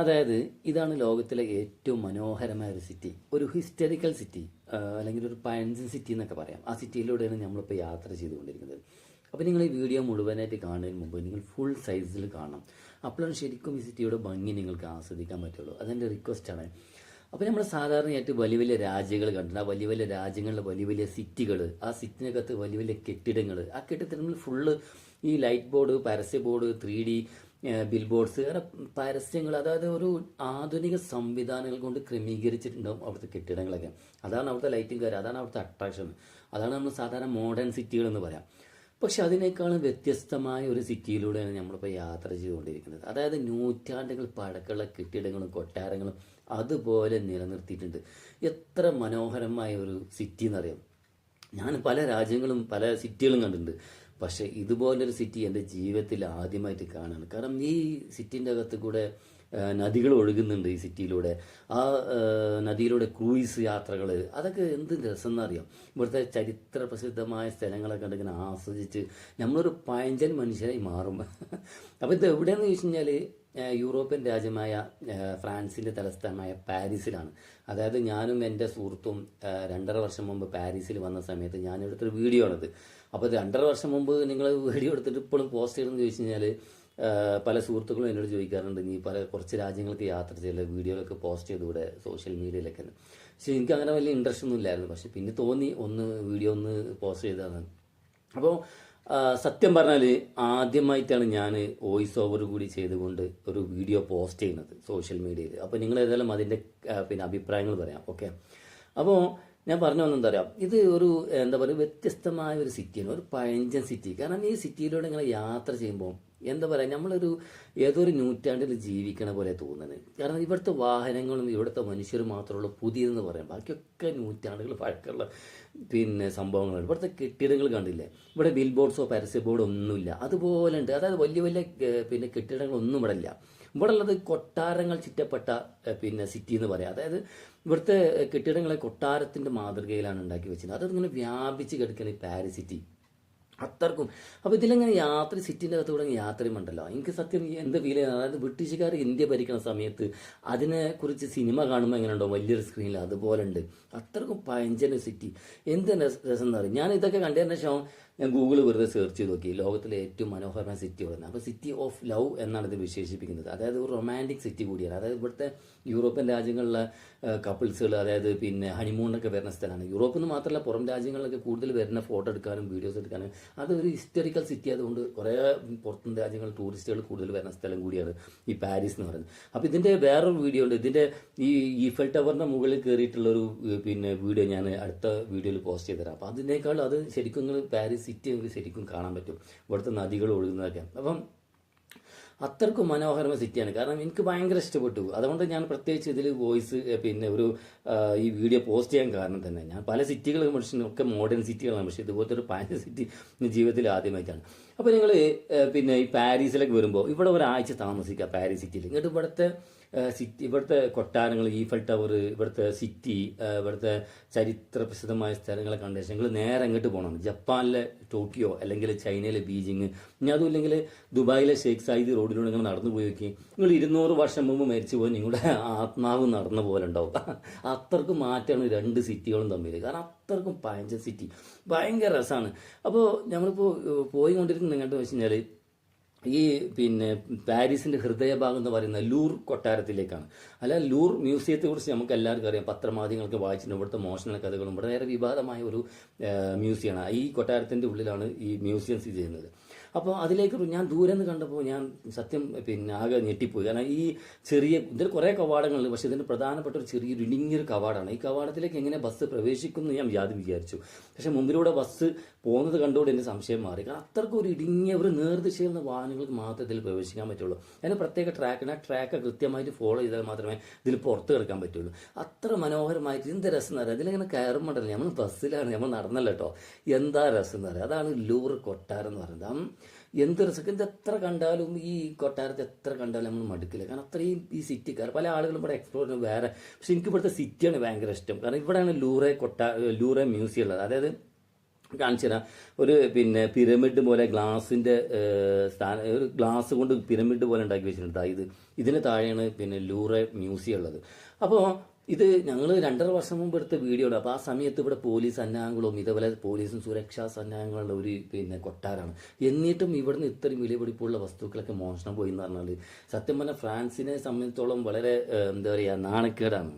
അതായത് ഇതാണ് ലോകത്തിലെ ഏറ്റവും മനോഹരമായ ഒരു സിറ്റി, ഒരു ഹിസ്റ്ററിക്കൽ സിറ്റി, അല്ലെങ്കിൽ ഒരു പഴഞ്ചൻ സിറ്റി എന്നൊക്കെ പറയാം. ആ സിറ്റിയിലൂടെയാണ് നമ്മളിപ്പോൾ യാത്ര ചെയ്തുകൊണ്ടിരിക്കുന്നത്. അപ്പോൾ നിങ്ങൾ ഈ വീഡിയോ മുഴുവനായിട്ട് കാണുന്നതിന് മുമ്പ് നിങ്ങൾ ഫുൾ സൈസിൽ കാണണം. അപ്പോഴാണ് ശരിക്കും ഈ സിറ്റിയുടെ ഭംഗി നിങ്ങൾക്ക് ആസ്വദിക്കാൻ പറ്റുള്ളൂ. അതെൻ്റെ റിക്വസ്റ്റാണ്. അപ്പോൾ നമ്മൾ സാധാരണയായിട്ട് വലിയ വലിയ രാജ്യങ്ങൾ കണ്ടിട്ടുണ്ട്. ആ വലിയ വലിയ രാജ്യങ്ങളിലെ വലിയ വലിയ സിറ്റികൾ, ആ സിറ്റിനകത്ത് വലിയ വലിയ കെട്ടിടങ്ങൾ, ആ കെട്ടിടത്തിൽ ഫുള്ള് ഈ ലൈറ്റ് ബോർഡ്, പരസ്യ ബോർഡ്, 3D ബിൽ ബോർഡ്സ്, അങ്ങനെ പരസ്യങ്ങൾ, അതായത് ഒരു ആധുനിക സംവിധാനങ്ങൾ കൊണ്ട് ക്രമീകരിച്ചിട്ടുണ്ടാവും അവിടുത്തെ കെട്ടിടങ്ങളൊക്കെ. അതാണ് അവിടുത്തെ ലൈറ്റിംഗ് കാര്യം, അതാണ് അവിടുത്തെ അട്രാക്ഷൻ, അതാണ് നമ്മൾ സാധാരണ മോഡേൺ സിറ്റികൾ എന്ന് പറയാം. പക്ഷെ അതിനേക്കാളും വ്യത്യസ്തമായ ഒരു സിറ്റിയിലൂടെയാണ് നമ്മളിപ്പോൾ യാത്ര ചെയ്തുകൊണ്ടിരിക്കുന്നത്. അതായത് നൂറ്റാണ്ടുകൾ പഴക്കമുള്ള കെട്ടിടങ്ങളും കൊട്ടാരങ്ങളും അതുപോലെ നിലനിർത്തിയിട്ടുണ്ട്. എത്ര മനോഹരമായ ഒരു സിറ്റി എന്നറിയാം. ഞാൻ പല രാജ്യങ്ങളും പല സിറ്റികളും കണ്ടിട്ടുണ്ട്, പക്ഷെ ഇതുപോലൊരു സിറ്റി എൻ്റെ ജീവിതത്തിൽ ആദ്യമായിട്ട് കാണുകയാണ്. കാരണം ഈ സിറ്റിൻ്റെ അകത്ത് കൂടെ നദികൾ ഒഴുകുന്നുണ്ട് ഈ സിറ്റിയിലൂടെ. ആ നദിയിലൂടെ ക്രൂയിസ് യാത്രകൾ, അതൊക്കെ എന്ത് രസം എന്നറിയാം. ഇവിടുത്തെ ചരിത്ര പ്രസിദ്ധമായ സ്ഥലങ്ങളൊക്കെ കണ്ടിങ്ങനെ ആസ്വദിച്ച് നമ്മളൊരു പഴഞ്ചൻ മനുഷ്യരായി മാറും. അപ്പോൾ ഇത് എവിടെയെന്ന് ചോദിച്ചു കഴിഞ്ഞാൽ യൂറോപ്യൻ രാജ്യമായ ഫ്രാൻസിൻ്റെ തലസ്ഥാനമായ പാരീസിലാണ്. അതായത് ഞാനും എൻ്റെ സുഹൃത്തും 2.5 വർഷം മുമ്പ് പാരീസിൽ വന്ന സമയത്ത് ഞാൻ എടുത്തൊരു വീഡിയോ ആണത്. അപ്പോൾ 2.5 വർഷം മുമ്പ് നിങ്ങൾ വീഡിയോ എടുത്തിട്ട് ഇപ്പോഴും പോസ്റ്റ് ചെയ്യണമെന്ന് ചോദിച്ചു കഴിഞ്ഞാൽ പല സുഹൃത്തുക്കളും എന്നോട് ചോദിക്കാറുണ്ട്, നീ കുറച്ച് രാജ്യങ്ങൾക്ക് യാത്ര ചെയ്യല, വീഡിയോയിലൊക്കെ പോസ്റ്റ് ചെയ്തുകൂടെ സോഷ്യൽ മീഡിയയിലൊക്കെ. പക്ഷേ എനിക്ക് അങ്ങനെ വലിയ ഇൻട്രസ്റ്റ് ഒന്നും ഇല്ലായിരുന്നു. പക്ഷെ പിന്നെ തോന്നി വീഡിയോ ഒന്ന് പോസ്റ്റ് ചെയ്തതാണ്. അപ്പോൾ സത്യം പറഞ്ഞാൽ ആദ്യമായിട്ടാണ് ഞാൻ വോയിസ് ഓവർ കൂടി ചെയ്തുകൊണ്ട് ഒരു വീഡിയോ പോസ്റ്റ് ചെയ്യുന്നത് സോഷ്യൽ മീഡിയയിൽ. അപ്പോൾ നിങ്ങൾ ഏതായാലും അതിൻ്റെ അഭിപ്രായങ്ങൾ പറയാം. ഓക്കെ, അപ്പോൾ ഞാൻ പറഞ്ഞു വന്നെന്താ പറയുക, ഇത് ഒരു എന്താ പറയുക വ്യത്യസ്തമായ ഒരു സിറ്റിയാണ്, ഒരു പഴഞ്ചൻ സിറ്റി. കാരണം ഈ സിറ്റിയിലൂടെ ഇങ്ങനെ യാത്ര ചെയ്യുമ്പോൾ എന്താ പറയുക, നമ്മളൊരു ഏതോ ഒരു നൂറ്റാണ്ടിൽ ജീവിക്കണ പോലെ തോന്നുന്നത്. കാരണം ഇവിടുത്തെ വാഹനങ്ങളും ഇവിടുത്തെ മനുഷ്യരും മാത്രമുള്ള പുതിയതെന്ന് പറയാം, ബാക്കിയൊക്കെ നൂറ്റാണ്ടുകൾ പഴക്കമുള്ള സംഭവങ്ങളാണ്. ഇവിടുത്തെ കെട്ടിടങ്ങൾ കണ്ടില്ലേ, ഇവിടെ ബിൽ ബോർഡ്സോ പരസ്യ ബോർഡോ ഒന്നുമില്ല, അതുപോലെ ഉണ്ട്. അതായത് വലിയ വലിയ കെട്ടിടങ്ങളൊന്നും ഇവിടെ ഇല്ല. ഇവിടെ ഉള്ളത് കൊട്ടാരങ്ങൾ ചുറ്റപ്പെട്ട സിറ്റി എന്ന് പറയാം. അതായത് ഇവിടുത്തെ കെട്ടിടങ്ങളെ കൊട്ടാരത്തിന്റെ മാതൃകയിലാണ് ഉണ്ടാക്കി വെച്ചിരുന്നത്. അതിങ്ങനെ വ്യാപിച്ച് കിടക്കുന്ന ഈ പാരീസ് സിറ്റി അത്രക്കും. അപ്പോൾ ഇതിലിങ്ങനെ സിറ്റിൻ്റെ അകത്ത് കൂടെ യാത്ര ചെയ്യുമ്പോണ്ടല്ലോ എനിക്ക് സത്യം എന്ത് ഫീൽ ചെയ്യുന്നത്, അതായത് ബ്രിട്ടീഷുകാർ ഇന്ത്യ ഭരിക്കുന്ന സമയത്ത് അതിനെക്കുറിച്ച് സിനിമ കാണുമ്പോൾ എങ്ങനെ ഉണ്ടോ വലിയൊരു സ്ക്രീനിൽ അതുപോലെ ഉണ്ട്. അത്രക്കും പഴഞ്ചൻ സിറ്റി. എന്ത് രസം എന്ന് പറയും. ഞാൻ ഇതൊക്കെ കണ്ടതിന് ശേഷം ഞാൻ ഗൂഗിൾ വെറുതെ സെർച്ച് ചെയ്ത് നോക്കി ലോകത്തിലെ ഏറ്റവും മനോഹരമായ സിറ്റി പറയുന്നത്. അപ്പോൾ സിറ്റി ഓഫ് ലവ് എന്നാണ് ഇത് വിശേഷിപ്പിക്കുന്നത്. അതായത് ഒരു റൊമാൻറ്റിക് സിറ്റി കൂടിയാണ്. അതായത് ഇവിടുത്തെ യൂറോപ്യൻ രാജ്യങ്ങളിലെ കപ്പിൾസുകൾ, അതായത് ഹണിമൂണൊക്കെ വരുന്ന സ്ഥലമാണ്. യൂറോപ്പിൽ നിന്ന് മാത്രമല്ല പുറം രാജ്യങ്ങളിലൊക്കെ കൂടുതൽ വരുന്ന ഫോട്ടോ എടുക്കാനും വീഡിയോസ് എടുക്കാനും. അതൊരു ഹിസ്റ്ററിക്കൽ സിറ്റി, അതുകൊണ്ട് കുറേ പുറത്തും രാജ്യങ്ങൾ ടൂറിസ്റ്റുകൾ കൂടുതൽ വരുന്ന സ്ഥലം കൂടിയാണ് ഈ പാരീസ് എന്ന് പറയുന്നത്. അപ്പോൾ ഇതിൻ്റെ വേറൊരു വീഡിയോ ഉണ്ട്. ഇതിൻ്റെ ഈ ഈഫൽ ടവറിൻ്റെ മുകളിൽ കയറിയിട്ടുള്ളൊരു വീഡിയോ ഞാൻ അടുത്ത വീഡിയോയിൽ പോസ്റ്റ് ചെയ്ത് തരാം. അപ്പോൾ അതിനേക്കാൾ അത് ശരിക്കും നിങ്ങൾ പാരീസ് സിറ്റി നമുക്ക് ശരിക്കും കാണാൻ പറ്റും, ഇവിടുത്തെ നദികൾ ഒഴുകുന്നതൊക്കെ. അപ്പം അത്രക്കും മനോഹരമായ സിറ്റിയാണ്. കാരണം എനിക്ക് ഭയങ്കര ഇഷ്ടപ്പെട്ടു. അതുകൊണ്ട് ഞാൻ പ്രത്യേകിച്ച് ഇതിൽ വോയിസ് ഈ വീഡിയോ പോസ്റ്റ് ചെയ്യാൻ കാരണം തന്നെ, ഞാൻ പല സിറ്റികളും ഒക്കെ മോഡേൺ സിറ്റികളാണ്, പക്ഷേ ഇതുപോലത്തെ ഒരു പഴയ സിറ്റി ജീവിതത്തിൽ ആദ്യമായിട്ടാണ്. അപ്പോൾ നിങ്ങൾ ഈ പാരീസിലേക്ക് വരുമ്പോൾ ഇവിടെ ഒരാഴ്ച താമസിക്കുക പാരീസ് സിറ്റിയിൽ. ഇങ്ങോട്ട് ഇവിടുത്തെ കൊട്ടാരങ്ങൾ, ഈഫൽ ടവർ, ഇവിടുത്തെ സിറ്റി, ഇവിടുത്തെ ചരിത്ര പ്രസിദ്ധമായ സ്ഥലങ്ങളെ കണ്ട ശേഷം നിങ്ങൾ നേരെ അങ്ങോട്ട് പോകണം. ജപ്പാനിലെ ടോക്കിയോ അല്ലെങ്കിൽ ചൈനയിലെ ബീജിങ്, ഇനി അതും ഇല്ലെങ്കിൽ ദുബായിലെ ഷേഖ് സായിദ് റോഡിലൂടെ നിങ്ങൾ നടന്നു പോയി നോക്കി, നിങ്ങൾ 200 വർഷം മുമ്പ് മരിച്ചു പോയി നിങ്ങളുടെ ആത്മാവ് നടന്ന പോലെ ഉണ്ടാവും. അത്രക്കും മാറ്റമാണ് രണ്ട് സിറ്റികളും തമ്മിൽ. കാരണം അത്രക്കും പഴഞ്ചൻ സിറ്റി, ഭയങ്കര രസമാണ്. അപ്പോൾ നമ്മളിപ്പോൾ പോയിക്കൊണ്ടിരിക്കുന്നത് എങ്ങോട്ട് വെച്ച് കഴിഞ്ഞാൽ ഈ പാരീസിന്റെ ഹൃദയഭാഗം എന്ന് പറയുന്ന ലൂർ കൊട്ടാരത്തിലേക്കാണ്. അല്ല, ലൂർ മ്യൂസിയത്തെക്കുറിച്ച് നമുക്ക് എല്ലാവർക്കും അറിയാം, പത്രമാധ്യമങ്ങൾക്ക് വായിച്ചിട്ടുണ്ട്. ഇവിടുത്തെ മോഷണ കഥകളും ഇവിടെ നേരെ വിവാദമായ ഒരു മ്യൂസിയമാണ്. ഈ കൊട്ടാരത്തിന്റെ ഉള്ളിലാണ് ഈ മ്യൂസിയം സ്ഥിതി ചെയ്യുന്നത്. അപ്പോൾ അതിലേക്ക് ഞാൻ ദൂരെ നിന്ന് കണ്ടപ്പോൾ ഞാൻ സത്യം ആകെ ഞെട്ടിപ്പോയി. കാരണം ഈ ഇതിൽ കുറേ കവാടങ്ങളുണ്ട്, പക്ഷേ ഇതിൻ്റെ പ്രധാനപ്പെട്ട ഒരു ചെറിയൊരു ഇടുങ്ങിയൊരു കവാടമാണ്. ഈ കവാടത്തിലേക്ക് എങ്ങനെ ബസ് പ്രവേശിക്കുന്നു ഞാൻ വിചാരിച്ചു. പക്ഷേ മുമ്പിലൂടെ ബസ് പോകുന്നത് കണ്ടുകൊണ്ട് എൻ്റെ സംശയം മാറി. കാരണം അത്രക്കും ഒരു ഇടുങ്ങിയ ഒരു നേർദിശയുള്ള വാഹനങ്ങൾക്ക് മാത്രമേ ഇതിൽ പ്രവേശിക്കാൻ പറ്റുള്ളൂ. അതിന് പ്രത്യേക ട്രാക്ക് കൃത്യമായിട്ട് ഫോളോ ചെയ്താൽ മാത്രമേ ഇതിൽ പുറത്ത് കിടക്കാൻ പറ്റുള്ളൂ. അത്ര മനോഹരമായിട്ട് എന്ത് രസം എന്ന് പറയാം. ഇതിലിങ്ങനെ കയറുമ്പോണ്ടല്ലോ, നമ്മൾ ബസ്സിലാണ്, നമ്മൾ നടന്നല്ലോ കേട്ടോ, എന്താ രസം എന്ന് പറയാം. അതാണ് ലൂർ കൊട്ടാരം എന്ന് പറയുന്നത്. എന്ത് രസം, ഇത് എത്ര കണ്ടാലും ഈ കൊട്ടാരത്തെ എത്ര കണ്ടാലും നമ്മൾ മടുക്കില്ല. കാരണം അത്രയും ഈ സിറ്റിക്കാർ പല ആളുകളും ഇവിടെ എക്സ്പ്ലോർ ചെയ്യുന്നത് വേറെ. പക്ഷെ എനിക്ക് ഇവിടുത്തെ സിറ്റിയാണ് ഭയങ്കര ഇഷ്ടം. കാരണം ഇവിടെയാണ് ലൂറെ മ്യൂസിയം ഉള്ളത്. അതായത് കാണിച്ചു തരാം. ഒരു പിരമിഡ് പോലെ ഗ്ലാസിൻ്റെ ഒരു ഗ്ലാസ് കൊണ്ട് പിരമിഡ് പോലെ ഉണ്ടാക്കി വെച്ചിട്ടുണ്ട്. ഇതിന് താഴെയാണ് ലൂറെ മ്യൂസിയം ഉള്ളത്. അപ്പോൾ ഇത് ഞങ്ങൾ 2.5 വർഷം മുമ്പ് എടുത്ത വീഡിയോ ആണ്. അപ്പോൾ ആ സമയത്ത് ഇവിടെ പോലീസ് സന്നാഹങ്ങളും ഇതേപോലെ പോലീസും സുരക്ഷാ സന്നാഹങ്ങളുള്ള ഒരു കൊട്ടാരമാണ്. എന്നിട്ടും ഇവിടുന്ന് ഇത്രയും വിലപിടിപ്പുള്ള വസ്തുക്കളൊക്കെ മോഷണം പോയി എന്ന് പറഞ്ഞാൽ സത്യം പറഞ്ഞാൽ ഫ്രാൻസിനെ സംബന്ധിച്ചോളം വളരെ എന്താ പറയുക നാണക്കേടാണ്.